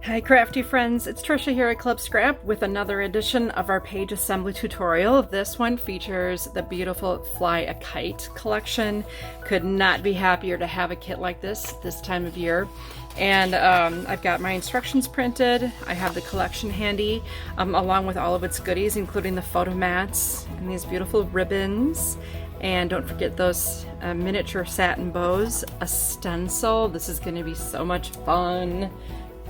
Hi crafty friends, it's Tricia here at Club Scrap with another edition of our page assembly tutorial. This one features the beautiful Fly a Kite collection. Could not be happier to have a kit like this time of year. And I've got my instructions printed. I have the collection handy along with all of its goodies, including the photo mats and these beautiful ribbons. And don't forget those miniature satin bows, a stencil. This is going to be so much fun.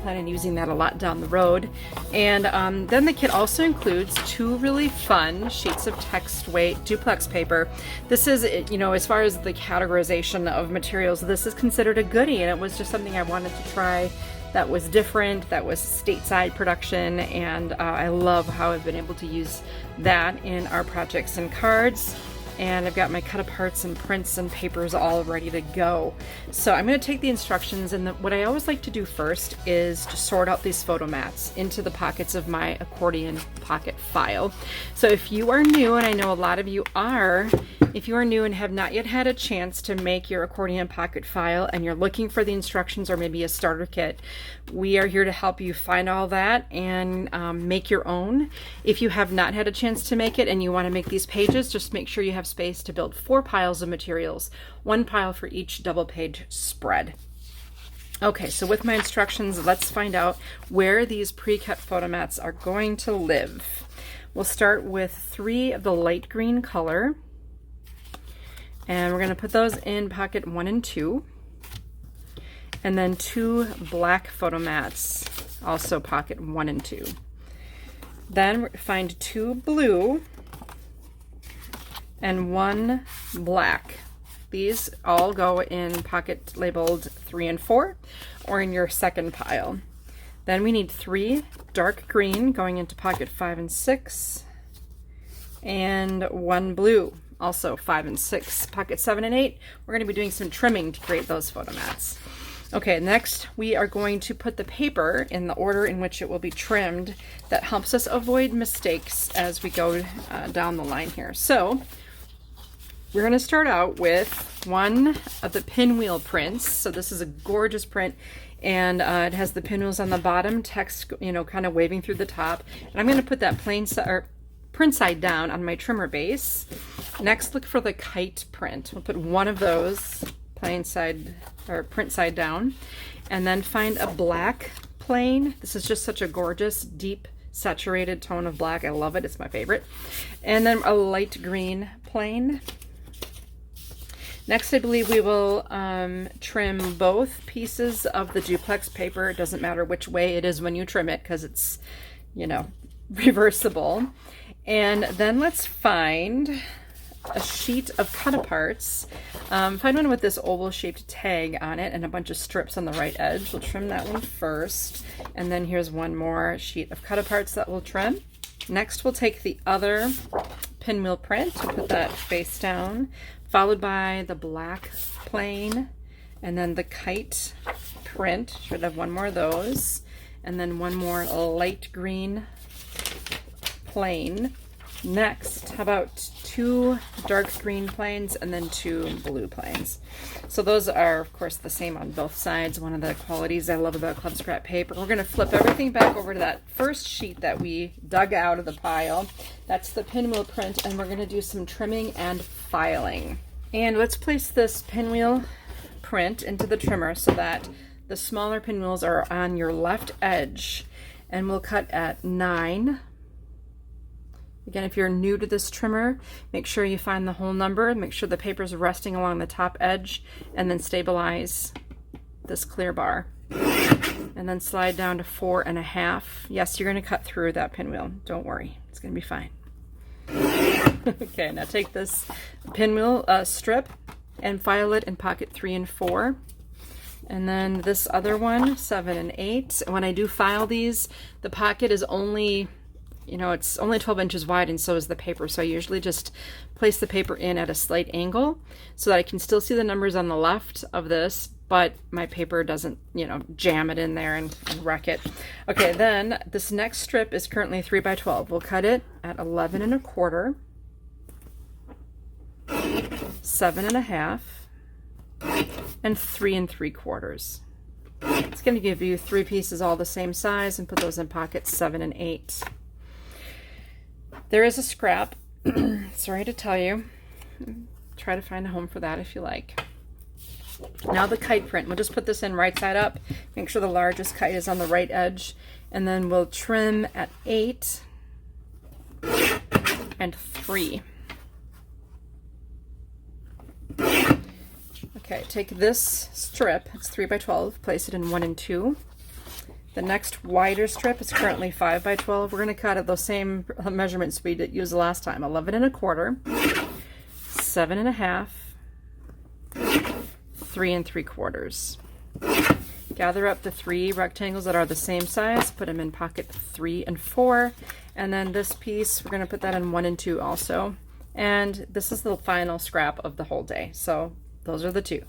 Plan on using that a lot down the road. And then the kit also includes two really fun sheets of text weight duplex paper. This is, you know, as far as the categorization of materials, this is considered a goodie, and it was just something I wanted to try that was different, that was stateside production, and I love how I've been able to use that in our projects and cards. And I've got my cut aparts and prints and papers all ready to go. So I'm going to take the instructions, and what I always like to do first is to sort out these photo mats into the pockets of my accordion pocket file. So if you are new, and I know a lot of you are, if you are new and have not yet had a chance to make your accordion pocket file and you're looking for the instructions or maybe a starter kit, we are here to help you find all that and make your own. If you have not had a chance to make it and you want to make these pages, just make sure you have space to build 4 piles of materials, 1 pile for each double page spread. Okay, so with my instructions, let's find out where these pre-cut photo mats are going to live. We'll start with 3 of the light green color, and we're going to put those in pocket 1 and 2, and then 2 black photo mats, also pocket 1 and 2. Then find 2 blue and 1 black. These all go in pocket labeled 3 and 4 or in your second pile. Then we need 3 dark green going into pocket 5 and 6, and 1 blue, also 5 and 6. Pocket 7 and 8, we're going to be doing some trimming to create those photo mats. Okay, next we are going to put the paper in the order in which it will be trimmed. That helps us avoid mistakes as we go down the line here. So we're going to start out with one of the pinwheel prints. So this is a gorgeous print, and it has the pinwheels on the bottom, text, you know, kind of waving through the top. And I'm going to put that print side down on my trimmer base. Next, look for the kite print. We'll put one of those plain side or print side down, and then find a black plain. This is just such a gorgeous, deep, saturated tone of black. I love it. It's my favorite. And then a light green plain. Next, I believe we will trim both pieces of the duplex paper. It doesn't matter which way it is when you trim it, because it's, you know, reversible. And then let's find a sheet of cut aparts. Find one with this oval shaped tag on it and a bunch of strips on the right edge. We'll trim that one first. And then here's one more sheet of cut aparts that we'll trim. Next, we'll take the other pinwheel print and put that face down, followed by the black plain, and then the kite print. Should have one more of those, and then one more light green plain. Next, how about 2 dark green planes and then 2 blue planes. So those are, of course, the same on both sides. One of the qualities I love about Club Scrap paper. We're going to flip everything back over to that first sheet that we dug out of the pile. That's the pinwheel print, and we're going to do some trimming and filing. And let's place this pinwheel print into the trimmer so that the smaller pinwheels are on your left edge. And we'll cut at 9. Again, if you're new to this trimmer, make sure you find the whole number, make sure the paper's resting along the top edge, and then stabilize this clear bar. And then slide down to 4.5. Yes, you're going to cut through that pinwheel. Don't worry, it's going to be fine. Okay, now take this pinwheel strip and file it in pocket 3 and 4. And then this other one, 7 and 8. When I do file these, the pocket is only, you know, it's only 12 inches wide, and so is the paper. So I usually just place the paper in at a slight angle so that I can still see the numbers on the left of this, but my paper doesn't, you know, jam it in there and wreck it. Okay, then this next strip is currently 3 by 12. We'll cut it at 11 1/4, 7 1/2, and 3 3/4. Let's going to give you 3 pieces all the same size, and put those in pockets 7 and 8. There is a scrap. Sorry to tell you. Try to find a home for that if you like. Now the kite print. We'll just put this in right side up. Make sure the largest kite is on the right edge. And then we'll trim at 8 and 3. Okay, take this strip, it's 3 by 12, place it in 1 and 2. The next wider strip is currently 5 by 12. We're going to cut at those same measurements we used last time. 11 and a quarter, 7 and a half, 3 and 3/4. Gather up the 3 rectangles that are the same size, put them in pocket 3 and 4, and then this piece, we're going to put that in 1 and 2 also. And this is the final scrap of the whole day. So those are the 2.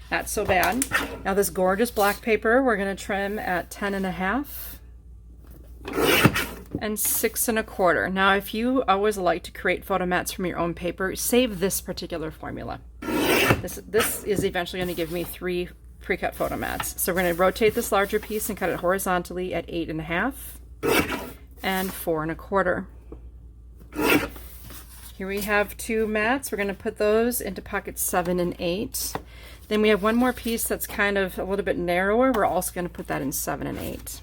Not so bad. Now this gorgeous black paper, we're going to trim at 10 and a half and 6 and a quarter. Now, if you always like to create photo mats from your own paper, save this particular formula. This is eventually going to give me 3 pre-cut photo mats. So we're going to rotate this larger piece and cut it horizontally at 8 and a half and 4 and a quarter. Here we have 2 mats. We're going to put those into pockets 7 and 8. Then we have one more piece that's kind of a little bit narrower. We're also going to put that in 7 and 8.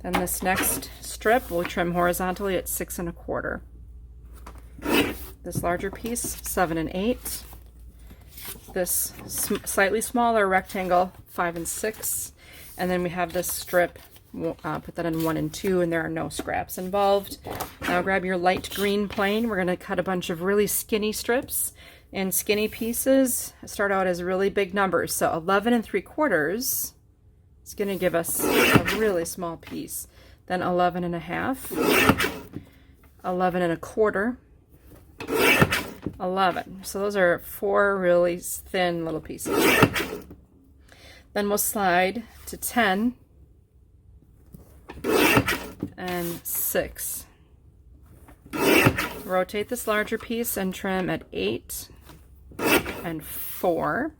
Then this next strip we'll trim horizontally at 6 and a quarter. This larger piece, 7 and 8. This slightly smaller rectangle, 5 and 6. And then we have this strip, put that in 1 and 2, and there are no scraps involved. Now grab your light green plane. We're going to cut a bunch of really skinny strips. And skinny pieces start out as really big numbers. So 11 and 3/4 is going to give us a really small piece. Then 11 and a half, 11 and a quarter, 11. So those are 4 really thin little pieces. Then we'll slide to 10 and 6. Rotate this larger piece and trim at 8 and 4.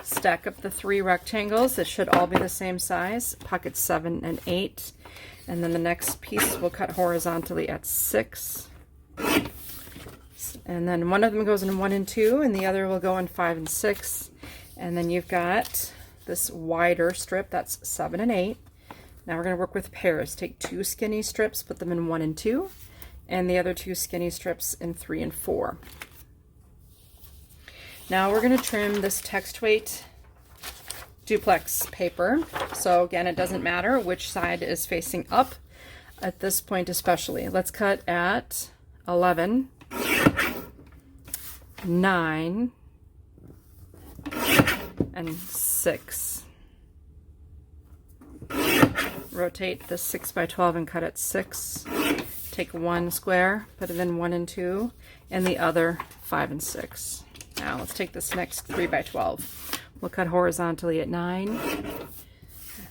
Stack up the 3 rectangles. It should all be the same size. Pocket 7 and 8. And then the next piece we'll cut horizontally at 6. And then one of them goes in 1 and 2, and the other will go in 5 and 6. And then you've got this wider strip, that's 7 and 8. Now we're going to work with pairs. Take 2 skinny strips, put them in 1 and 2, and the other 2 skinny strips in 3 and 4. Now we're going to trim this text weight duplex paper. So again, it doesn't matter which side is facing up at this point especially. Let's cut at 11, 9, and 6. Rotate the 6 by 12 and cut at 6. Take 1 square, put it in 1 and 2, and the other 5 and 6. Now let's take this next 3 by 12. We'll cut horizontally at 9,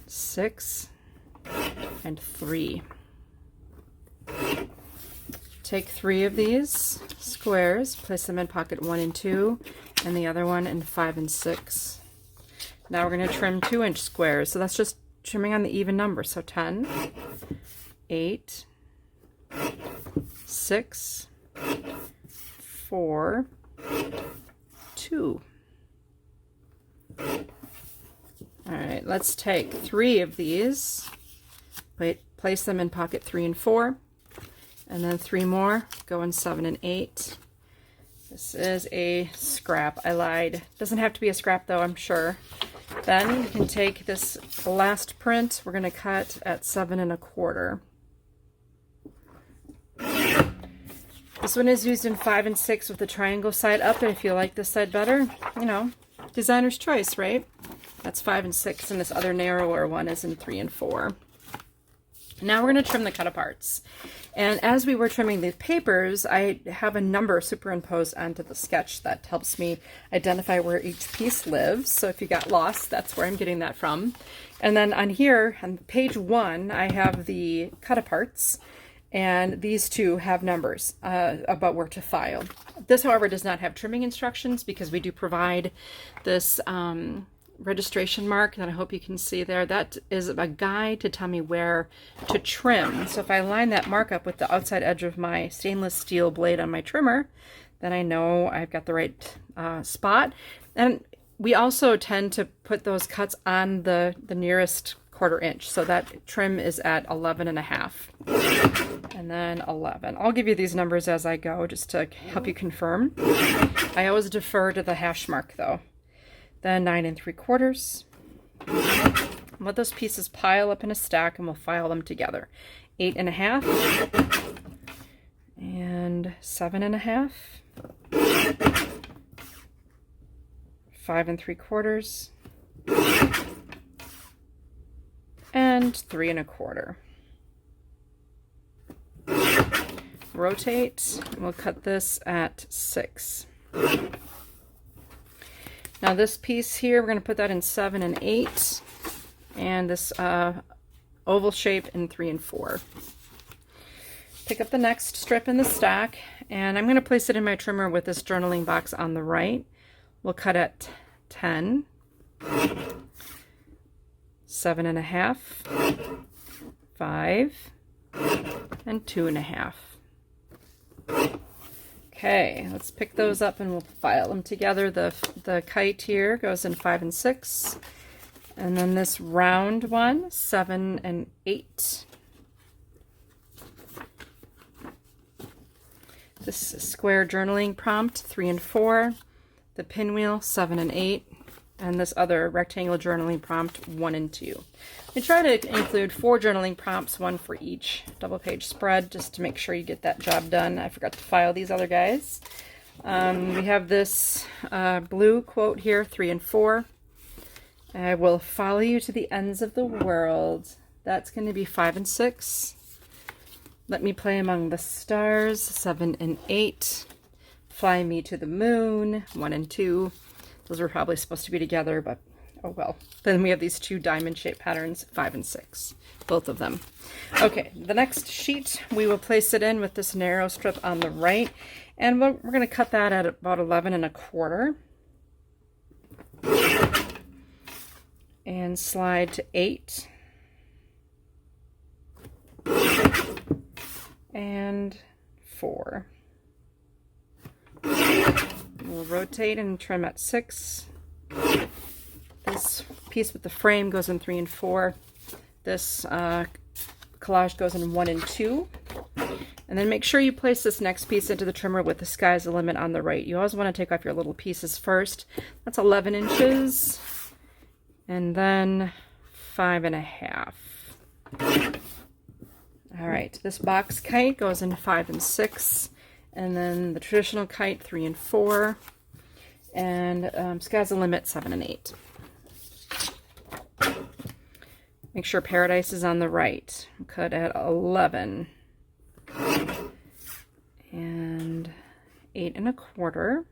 6, and 3. Take 3 of these squares, place them in pocket 1 and 2, and the other one in 5 and 6. Now we're going to trim 2-inch squares, so that's just trimming on the even number. So 10, 8, 6, 4, 2. All right, let's take 3 of these, place them in pocket 3 and 4, and then 3 more go in 7 and 8. This is a scrap. I lied. Doesn't have to be a scrap though, I'm sure. Then you can take this last print. We're going to cut at 7 and a quarter. This one is used in 5 and 6 with the triangle side up, and if you like this side better, you know, designer's choice, right? That's 5 and 6, and this other narrower one is in 3 and 4. Now we're going to trim the cut aparts. And as we were trimming the papers, I have a number superimposed onto the sketch that helps me identify where each piece lives. So if you got lost, that's where I'm getting that from. And then on here, on page 1, I have the cut aparts, and these 2 have numbers about where to file. This, however, does not have trimming instructions because we do provide this registration mark that I hope you can see there, that is a guide to tell me where to trim. So if I line that mark up with the outside edge of my stainless steel blade on my trimmer, then I know I've got the right spot. And we also tend to put those cuts on the nearest 1/4 inch. So that trim is at 11.5 and then 11. I'll give you these numbers as I go just to help you confirm. I always defer to the hash mark though. Then 9 3/4. Let those pieces pile up in a stack and we'll file them together. 8.5 and 7.5. 5 3/4 and 3 1/4. Rotate, and we'll cut this at 6. Now this piece here, we're going to put that in 7 and 8, and this oval shape in 3 and 4. Pick up the next strip in the stack, and I'm going to place it in my trimmer with this journaling box on the right. We'll cut at 10, 7.5, 5, and 2.5. Okay, let's pick those up and we'll file them together. The kite here goes in 5 and 6, and then this round one, 7 and 8. This square journaling prompt, 3 and 4. The pinwheel, 7 and 8. And this other rectangular journaling prompt, 1 and 2. I try to include 4 journaling prompts, 1 for each double page spread, just to make sure you get that job done. I forgot to file these other guys. We have this blue quote here, 3 and 4. I will follow you to the ends of the world. That's going to be 5 and 6. Let me play among the stars, 7 and 8. Fly me to the moon, 1 and 2. Those were probably supposed to be together, but oh well. Then we have these 2 diamond-shaped patterns, 5 and 6, both of them. Okay, the next sheet, we will place it in with this narrow strip on the right, and we're going to cut that at about 11 1/4. And slide to 8. And 4. We'll rotate and trim at 6. This piece with the frame goes in 3 and 4. This collage goes in 1 and 2. And then make sure you place this next piece into the trimmer with the sky's the limit on the right. You always want to take off your little pieces first. That's 11 inches. And then 5.5. All right, this box kite goes in 5 and 6. And then the traditional kite, 3 and 4. And sky's the limit, 7 and 8. Make sure paradise is on the right. Cut at 11. And 8 1/4.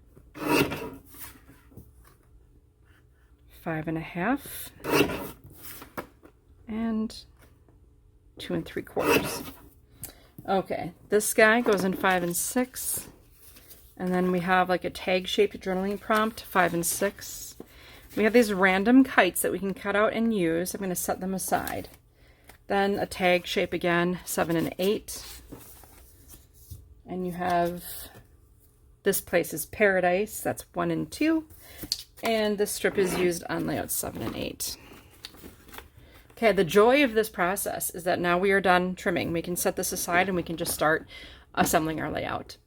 5.5. And 2 3/4. Okay, this guy goes in 5 and 6. And then we have like a tag-shaped journaling prompt, 5 and 6. We have these random kites that we can cut out and use. I'm going to set them aside. Then a tag shape again, 7 and 8. And you have, this place is paradise, that's 1 and 2. And this strip is used on layouts 7 and 8. Okay, the joy of this process is that now we are done trimming. We can set this aside and we can just start assembling our layout.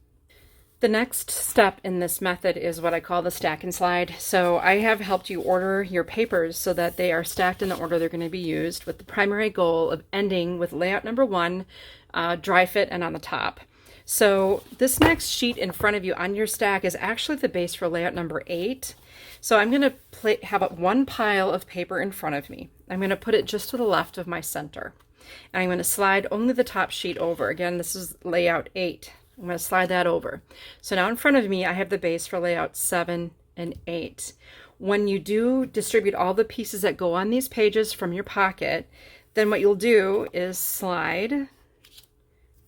The next step in this method is what I call the stack and slide. So I have helped you order your papers so that they are stacked in the order they're going to be used, with the primary goal of ending with layout number 1, dry fit and on the top. So this next sheet in front of you on your stack is actually the base for layout number 8. So I'm going to have one pile of paper in front of me. I'm going to put it just to the left of my center. And I'm going to slide only the top sheet over. Again, this is layout 8. I'm going to slide that over. So now in front of me, I have the base for layout 7 and 8. When you do distribute all the pieces that go on these pages from your pocket, then what you'll do is slide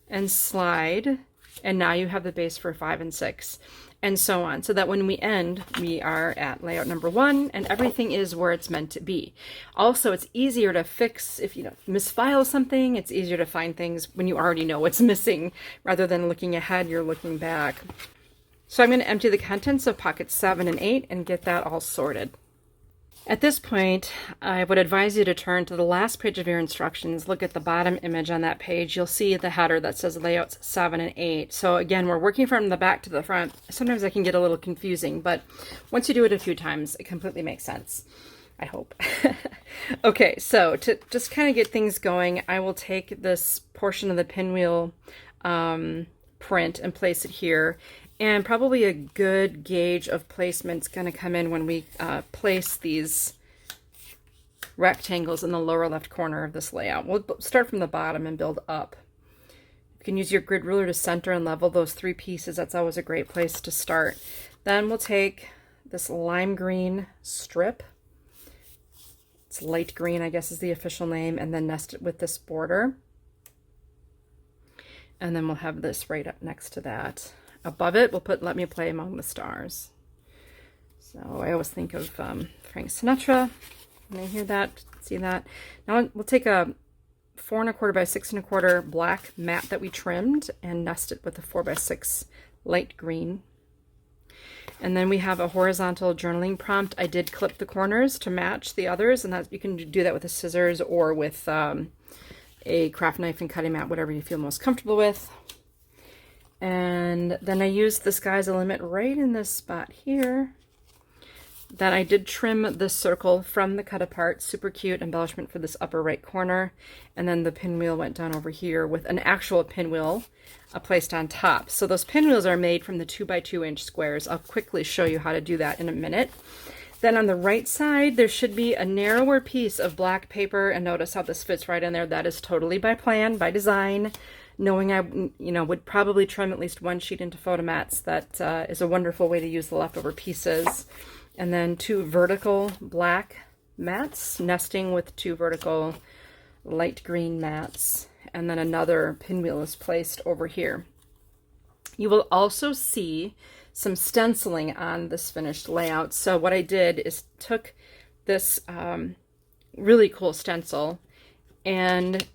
and slide, and now you have the base for 5 and 6. and so on, so that when we end, we are at layout number 1 and everything is where it's meant to be. Also, it's easier to fix if you misfile something. It's easier to find things when you already know what's missing, rather than looking ahead, you're looking back. So I'm going to empty the contents of pockets 7 and 8 and get that all sorted. At this point, I would advise you to turn to the last page of your instructions. Look at the bottom image on that page. You'll see the header that says layouts 7 and 8. So again, we're working from the back to the front. Sometimes that can get a little confusing, but once you do it a few times, it completely makes sense, I hope. Okay, so to just kind of get things going, I will take this portion of the pinwheel print and place it here. And probably a good gauge of placement's going to come in when we place these rectangles in the lower left corner of this layout. We'll start from the bottom and build up. You can use your grid ruler to center and level those 3 pieces. That's always a great place to start. Then we'll take this lime green strip. It's light green, I guess is the official name, and then nest it with this border. And then we'll have this right up next to that. Above it, we'll put Let Me Play Among the Stars. So I always think of Frank Sinatra when I hear that, see that. Now we'll take a 4 1/4 by 6 1/4 black mat that we trimmed and nest it with a 4 by 6 light green. And then we have a horizontal journaling prompt. I did clip the corners to match the others, and that you can do that with a scissors or with a craft knife and cutting mat, whatever you feel most comfortable with. And then I used the Sky's the Limit right in this spot here. Then I did trim the circle from the cut apart. Super cute embellishment for this upper right corner. And then the pinwheel went down over here with an actual pinwheel placed on top. So those pinwheels are made from the 2 by 2 inch squares. I'll quickly show you how to do that in a minute. Then on the right side, there should be a narrower piece of black paper. And notice how this fits right in there. That is totally by plan, by design. Knowing I, would probably trim at least 1 sheet into photomats. That is a wonderful way to use the leftover pieces. And then 2 vertical black mats, nesting with 2 vertical light green mats. And then another pinwheel is placed over here. You will also see some stenciling on this finished layout. So what I did is took this really cool stencil, and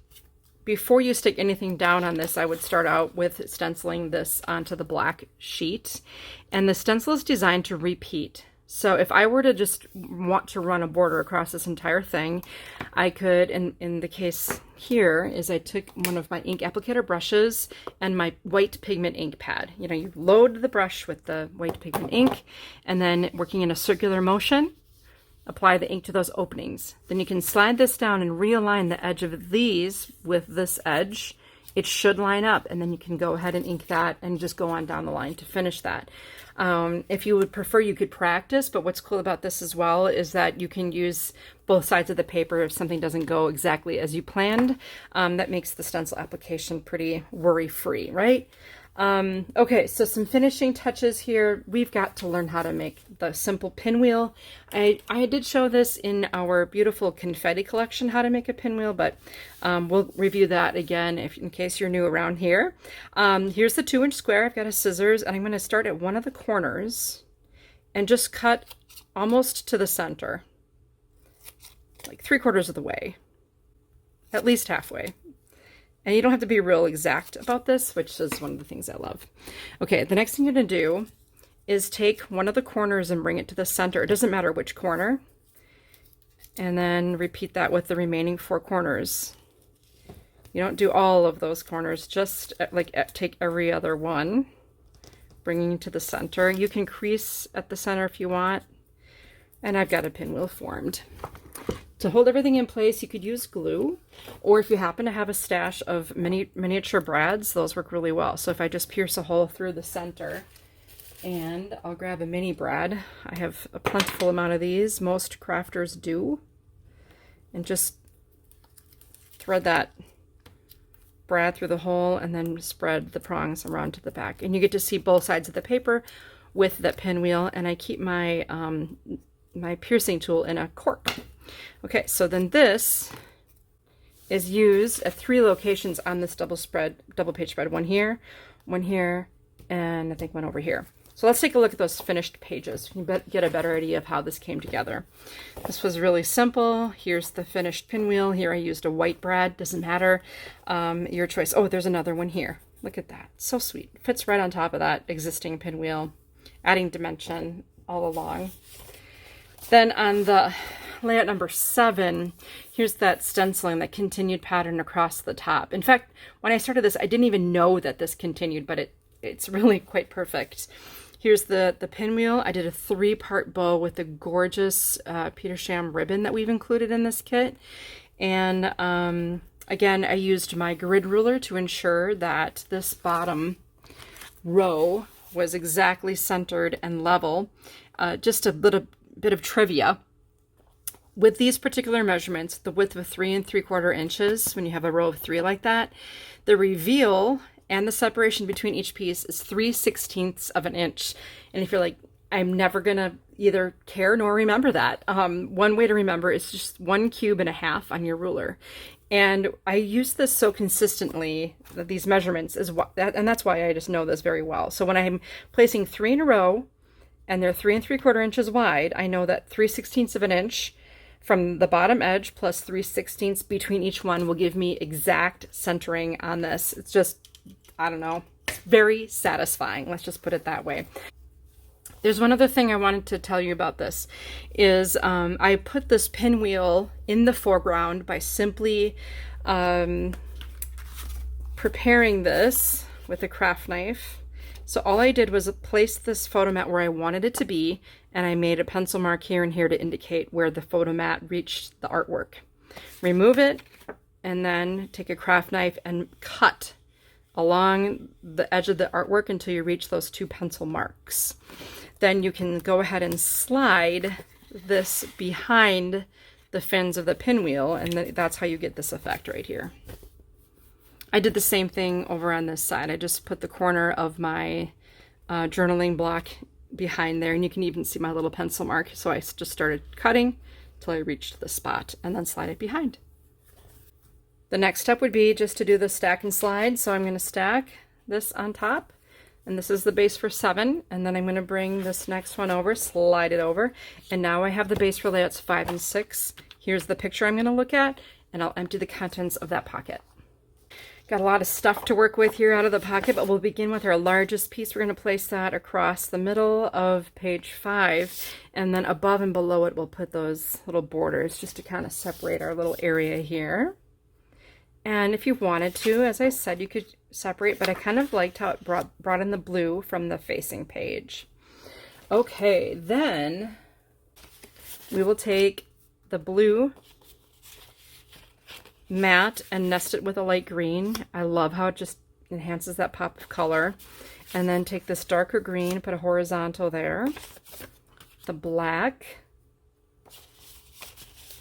before you stick anything down on this, I would start out with stenciling this onto the black sheet. And the stencil is designed to repeat. So if I were to just want to run a border across this entire thing, I could, in the case here, is I took one of my ink applicator brushes and my white pigment ink pad. You load the brush with the white pigment ink, and then working in a circular motion, apply the ink to those openings. Then you can slide this down and realign the edge of these with this edge. It should line up, and then you can go ahead and ink that and just go on down the line to finish that. If you would prefer, you could practice, but what's cool about this as well is that you can use both sides of the paper if something doesn't go exactly as you planned. That makes the stencil application pretty worry-free, right? Okay, so some finishing touches here. We've got to learn how to make the simple pinwheel. I did show this in our beautiful confetti collection, how to make a pinwheel, but we'll review that again in case you're new around here. Here's the 2 inch square. I've got a scissors, and I'm going to start at one of the corners and just cut almost to the center, like 3/4 of the way, at least halfway. And you don't have to be real exact about this, which is one of the things I love. Okay, the next thing you're going to do is take one of the corners and bring it to the center. It doesn't matter which corner. And then repeat that with the remaining 4 corners. You don't do all of those corners, just take every other one, bringing it to the center. You can crease at the center if you want. And I've got a pinwheel formed. To hold everything in place, you could use glue, or if you happen to have a stash of miniature brads, those work really well. So if I just pierce a hole through the center, and I'll grab a mini brad. I have a plentiful amount of these. Most crafters do. And just thread that brad through the hole, and then spread the prongs around to the back. And you get to see both sides of the paper with that pinwheel, and I keep my, my piercing tool in a cork. Okay, so then this is used at 3 locations on this double page spread. One here, and I think one over here. So let's take a look at those finished pages. You can get a better idea of how this came together. This was really simple. Here's the finished pinwheel. Here I used a white brad, doesn't matter, your choice. Oh, there's another one here. Look at that, so sweet. Fits right on top of that existing pinwheel, adding dimension all along. Then on the layout number 7, here's that stenciling, that continued pattern across the top. In fact, when I started this, I didn't even know that this continued, but it's really quite perfect. Here's the pinwheel. I did a 3-part bow with the gorgeous Petersham ribbon that we've included in this kit. And again, I used my grid ruler to ensure that this bottom row was exactly centered and level. Just a little bit of trivia. With these particular measurements, the width of 3 3/4 inches, when you have a row of 3 like that, the reveal and the separation between each piece is 3/16 of an inch. And if you're like, I'm never gonna either care nor remember that, one way to remember is just 1.5 cubes on your ruler. And I use this so consistently that these measurements is what, and that's why I just know this very well. So when I'm placing 3 in a row and they're 3 3/4 inches wide, I know that 3/16 of an inch from the bottom edge plus 3/16 between each one will give me exact centering on this. It's just, I don't know, very satisfying. Let's just put it that way. There's one other thing I wanted to tell you about this is I put this pinwheel in the foreground by simply preparing this with a craft knife. So all I did was place this photo mat where I wanted it to be, and I made a pencil mark here and here to indicate where the photo mat reached the artwork. Remove it, and then take a craft knife and cut along the edge of the artwork until you reach those 2 pencil marks. Then you can go ahead and slide this behind the fins of the pinwheel, and that's how you get this effect right here. I did the same thing over on this side. I just put the corner of my journaling block behind there, and you can even see my little pencil mark. So I just started cutting till I reached the spot and then slide it behind. The next step would be just to do the stack and slide. So I'm going to stack this on top, and this is the base for 7, and then I'm going to bring this next one over, slide it over, and now I have the base for layouts 5 and 6. Here's the picture I'm going to look at, and I'll empty the contents of that pocket. Got a lot of stuff to work with here out of the pocket, but we'll begin with our largest piece. We're going to place that across the middle of page 5, and then above and below it we'll put those little borders just to kind of separate our little area here. And if you wanted to, as I said, you could separate, but I kind of liked how it brought in the blue from the facing page. Okay, then we will take the blue matte and nest it with a light green. I love how it just enhances that pop of color. And then take this darker green, put a horizontal there, the black,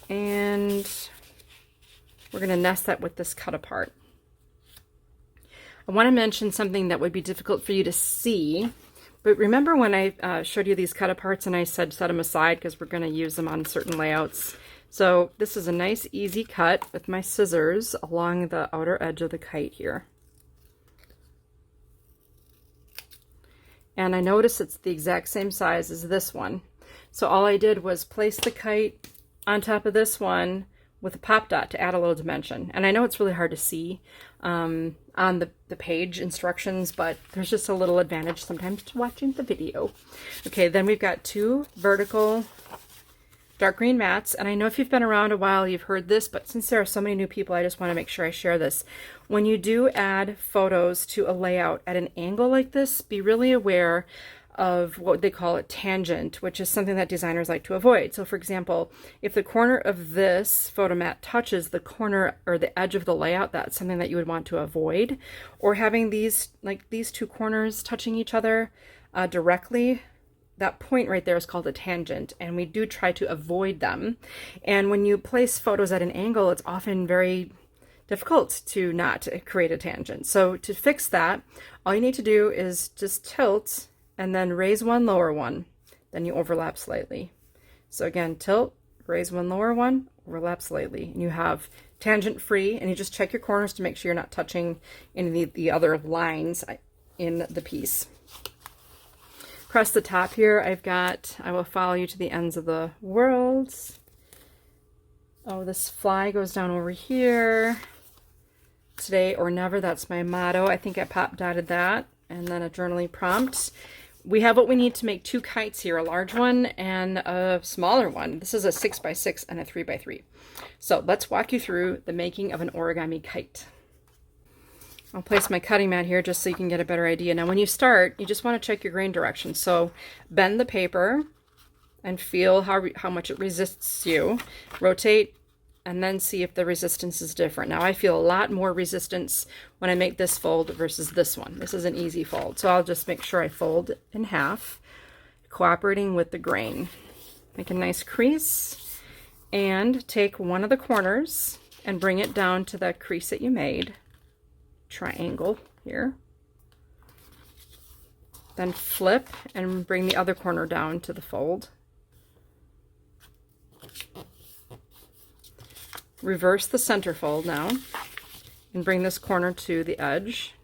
and we're going to nest that with this cut apart. I want to mention something that would be difficult for you to see, but remember when I showed you these cut aparts and I said set them aside because we're going to use them on certain layouts. So this is a nice easy cut with my scissors along the outer edge of the kite here. And I notice it's the exact same size as this one. So all I did was place the kite on top of this one with a pop dot to add a little dimension. And I know it's really hard to see on the page instructions, but there's just a little advantage sometimes to watching the video. Okay, then we've got 2 vertical dark green mats, and I know if you've been around a while you've heard this, but since there are so many new people, I just want to make sure I share this. When you do add photos to a layout at an angle like this, be really aware of what they call a tangent, which is something that designers like to avoid. So for example, if the corner of this photo mat touches the corner or the edge of the layout, that's something that you would want to avoid. Or having these, like these 2 corners touching each other directly, that point right there is called a tangent, and we do try to avoid them. And when you place photos at an angle, it's often very difficult to not create a tangent. So to fix that, all you need to do is just tilt and then raise one, lower one. Then you overlap slightly. So again, tilt, raise one, lower one, overlap slightly. And you have tangent free, and you just check your corners to make sure you're not touching any of the other lines in the piece. Across the top here, I will follow you to the ends of the world. Oh, this fly goes down over here. Today or never, that's my motto. I think I pop dotted that. And then a journaling prompt. We have what we need to make 2 kites here, a large one and a smaller one. This is a 6x6 and a 3x3. So let's walk you through the making of an origami kite. I'll place my cutting mat here just so you can get a better idea. Now when you start, you just want to check your grain direction. So bend the paper and feel how much it resists you. Rotate and then see if the resistance is different. Now I feel a lot more resistance when I make this fold versus this one. This is an easy fold. So I'll just make sure I fold in half, cooperating with the grain. Make a nice crease and take one of the corners and bring it down to the crease that you made. Triangle here. Then flip and bring the other corner down to the fold. Reverse the center fold now and bring this corner to the edge.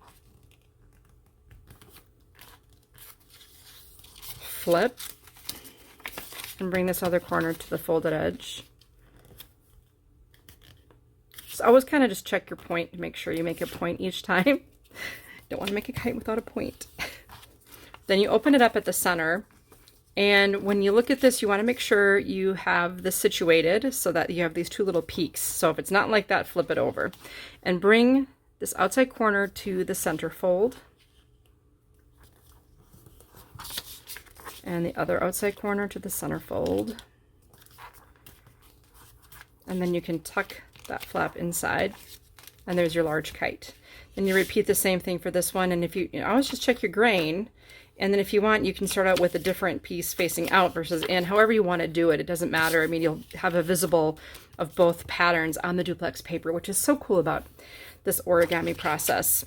Flip and bring this other corner to the folded edge. So always kind of just check your point to make sure you make a point each time. Don't want to make a kite without a point. Then you open it up at the center. And when you look at this, you want to make sure you have this situated so that you have these 2 little peaks. So if it's not like that, flip it over. And bring this outside corner to the center fold. And the other outside corner to the center fold. And then you can tuck that flap inside. And there's your large kite. Then you repeat the same thing for this one. And if you always just check your grain. And then if you want, you can start out with a different piece facing out versus in, however you want to do it. It doesn't matter. I mean, you'll have a visible of both patterns on the duplex paper, which is so cool about this origami process.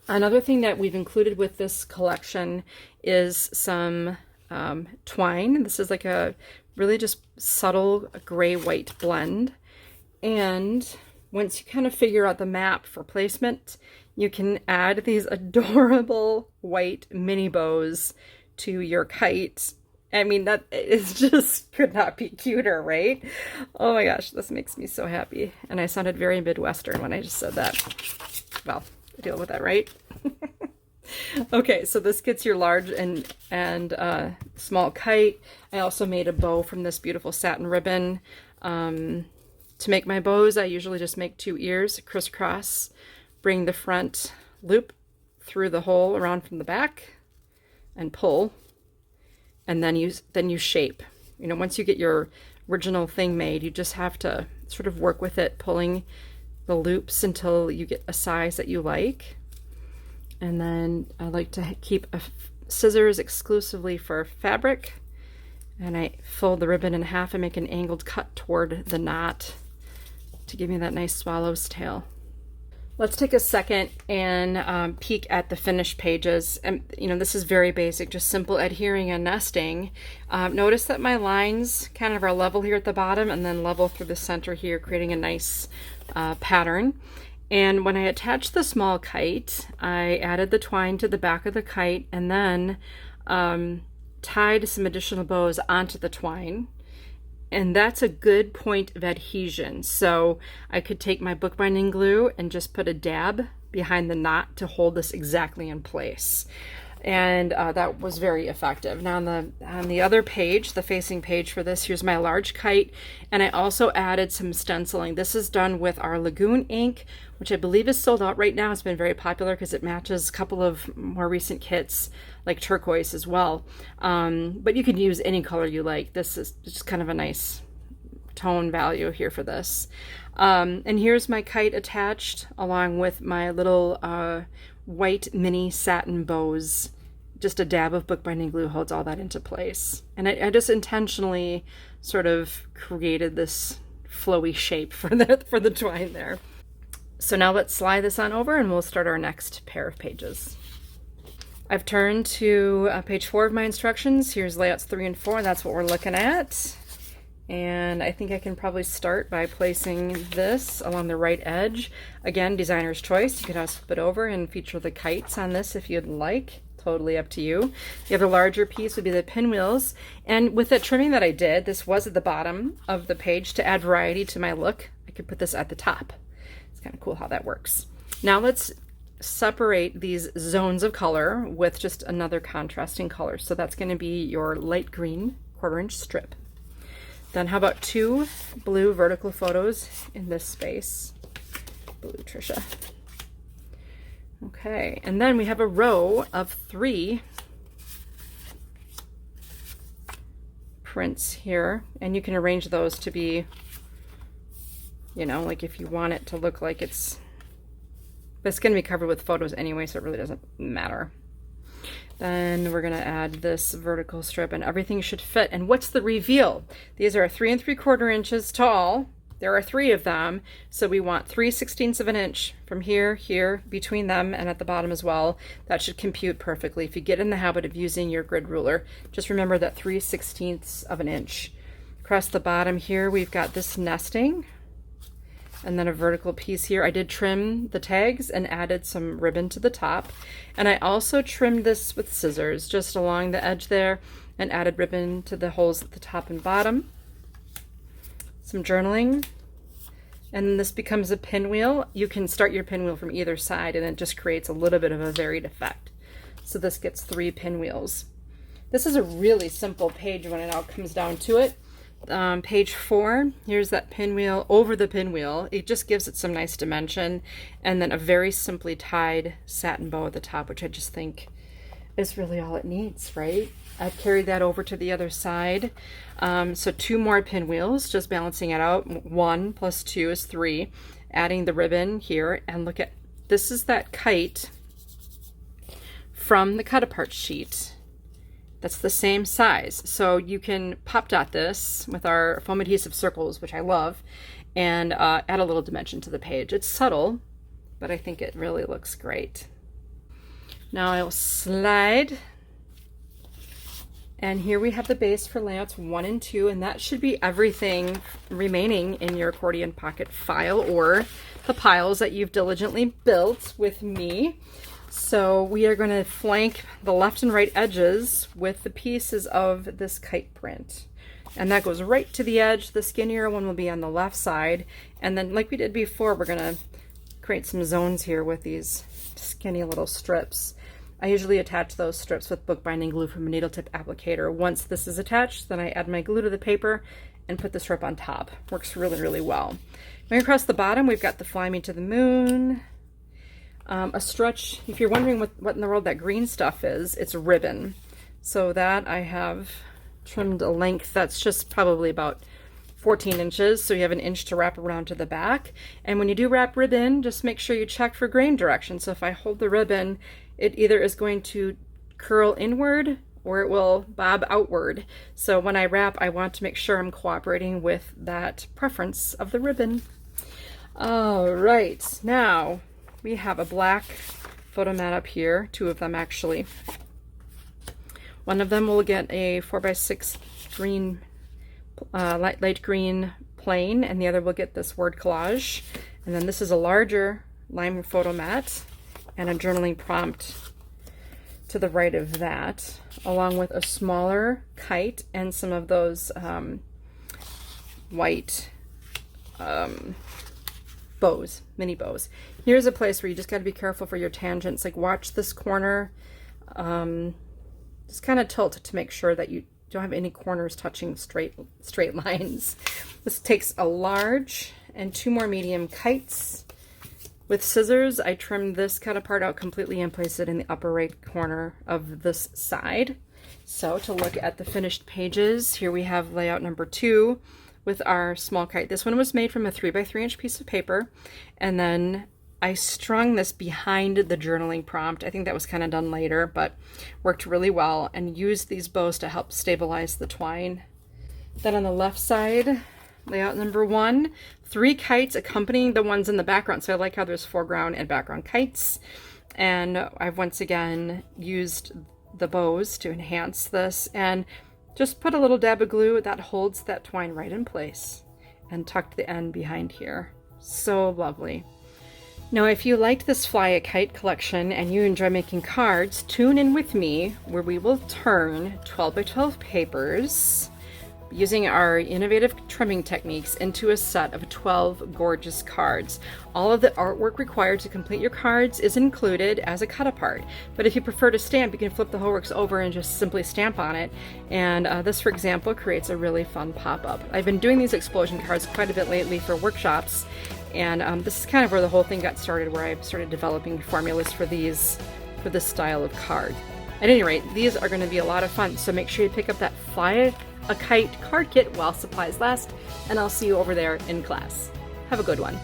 Another thing that we've included with this collection is some twine. This is like a really just subtle gray-white blend. And once you kind of figure out the map for placement, you can add these adorable white mini bows to your kite. I mean, that is just could not be cuter, right? Oh my gosh, this makes me so happy. And I sounded very Midwestern when I just said that. Well, deal with that, right? Okay, so this gets your large and small kite. I also made a bow from this beautiful satin ribbon. To make my bows, I usually just make 2 ears, crisscross. Bring the front loop through the hole around from the back and pull, and then you shape. You know, once you get your original thing made, you just have to sort of work with it, pulling the loops until you get a size that you like. And then I like to keep scissors exclusively for fabric, and I fold the ribbon in half and make an angled cut toward the knot to give me that nice swallow's tail. Let's take a second and peek at the finished pages. And you know, this is very basic, just simple adhering and nesting. Notice that my lines kind of are level here at the bottom and then level through the center here, creating a nice pattern. And when I attached the small kite, I added the twine to the back of the kite and then tied some additional bows onto the twine. And that's a good point of adhesion. So I could take my bookbinding glue and just put a dab behind the knot to hold this exactly in place. And that was very effective. Now on the other page, the facing page for this, here's my large kite. And I also added some stenciling. This is done with our Lagoon ink, which I believe is sold out right now. It's been very popular because it matches a couple of more recent kits, like turquoise as well. But you can use any color you like. This is just kind of a nice tone value here for this. And here's my kite attached along with my little white mini satin bows. Just a dab of bookbinding glue holds all that into place. And I just intentionally sort of created this flowy shape for the twine there. So now let's slide this on over and we'll start our next pair of pages. I've turned to page 4 of my instructions. Here's layouts 3 and 4. That's what we're looking at. And I think I can probably start by placing this along the right edge. Again, designer's choice. You could also flip it over and feature the kites on this if you'd like. totally up to you. The other larger piece would be the pinwheels. And with the trimming that I did, this was at the bottom of the page to add variety to my look. I could put this at the top. It's kind of cool how that works. Now let's separate these zones of color with just another contrasting color. So that's going to be your light green 1/4 inch strip. Then how about 2 blue vertical photos in this space? Blue, Tricia. Okay, and then we have a row of 3 prints here, and you can arrange those to be, you know, like if you want it to look like it's going to be covered with photos anyway, so it really doesn't matter. Then we're going to add this vertical strip, and everything should fit. And what's the reveal? These are 3 3/4 inches tall. There are 3 of them, so we want 3/16 of an inch from here, here, between them, and at the bottom as well. That should compute perfectly. If you get in the habit of using your grid ruler, just remember that 3/16 of an inch. Across the bottom here, we've got this nesting, and then a vertical piece here. I did trim the tags and added some ribbon to the top. And I also trimmed this with scissors just along the edge there and added ribbon to the holes at the top and bottom. Some journaling. And this becomes a pinwheel. You can start your pinwheel from either side and it just creates a little bit of a varied effect. So this gets 3 pinwheels. This is a really simple page when it all comes down to it. Page 4, here's that pinwheel over the pinwheel. It just gives it some nice dimension, and then a very simply tied satin bow at the top, which I just think is really all it needs, right? I've carried that over to the other side. So 2 more pinwheels, just balancing it out. 1 + 2 is 3. Adding the ribbon here, and look at, this is that kite from the cut apart sheet. That's the same size. So you can pop dot this with our foam adhesive circles, which I love, and add a little dimension to the page. It's subtle, but I think it really looks great. Now I'll slide, and here we have the base for layouts 1 and 2, and that should be everything remaining in your accordion pocket file or the piles that you've diligently built with me. So we are going to flank the left and right edges with the pieces of this kite print. And that goes right to the edge. The skinnier one will be on the left side. And then like we did before, we're going to create some zones here with these skinny little strips. I usually attach those strips with bookbinding glue from a needle tip applicator. Once this is attached, then I add my glue to the paper and put the strip on top. Works really, really well. Going across the bottom, we've got the Fly Me to the Moon. A stretch, if you're wondering what in the world that green stuff is, it's ribbon. So that I have trimmed a length that's just probably about 14 inches. So you have an inch to wrap around to the back. And when you do wrap ribbon, just make sure you check for grain direction. So if I hold the ribbon, it either is going to curl inward or it will bob outward. So when I wrap, I want to make sure I'm cooperating with that preference of the ribbon. All right, now we have a black photo mat up here, 2 of them actually. One of them will get a 4x6 green, light green plain, and the other will get this word collage. And then this is a larger lime photo mat and a journaling prompt to the right of that, along with a smaller kite and some of those white bows, mini bows. Here's a place where you just got to be careful for your tangents. Like watch this corner, just kind of tilt to make sure that you don't have any corners touching straight lines. This takes a large and 2 more medium kites. With scissors, I trimmed this cut apart out completely and placed it in the upper right corner of this side. So to look at the finished pages, here we have layout number 2 with our small kite. This one was made from a 3x3 inch piece of paper, and then I strung this behind the journaling prompt. I think that was kind of done later, but worked really well, and used these bows to help stabilize the twine. Then on the left side, layout number 1, 3 kites accompanying the ones in the background. So I like how there's foreground and background kites. And I've once again used the bows to enhance this and just put a little dab of glue that holds that twine right in place and tucked the end behind here. So lovely. Now, if you liked this Fly a Kite collection and you enjoy making cards, tune in with me where we will turn 12 by 12 papers using our innovative trimming techniques into a set of 12 gorgeous cards. All of the artwork required to complete your cards is included as a cut apart, but if you prefer to stamp, you can flip the whole works over and just simply stamp on it. And this, for example, creates a really fun pop-up. I've been doing these explosion cards quite a bit lately for workshops, and this is kind of where the whole thing got started, where I started developing formulas for this style of card. At any rate, these are going to be a lot of fun, so make sure you pick up that Fly a Kite card kit while supplies last, and I'll see you over there in class. Have a good one.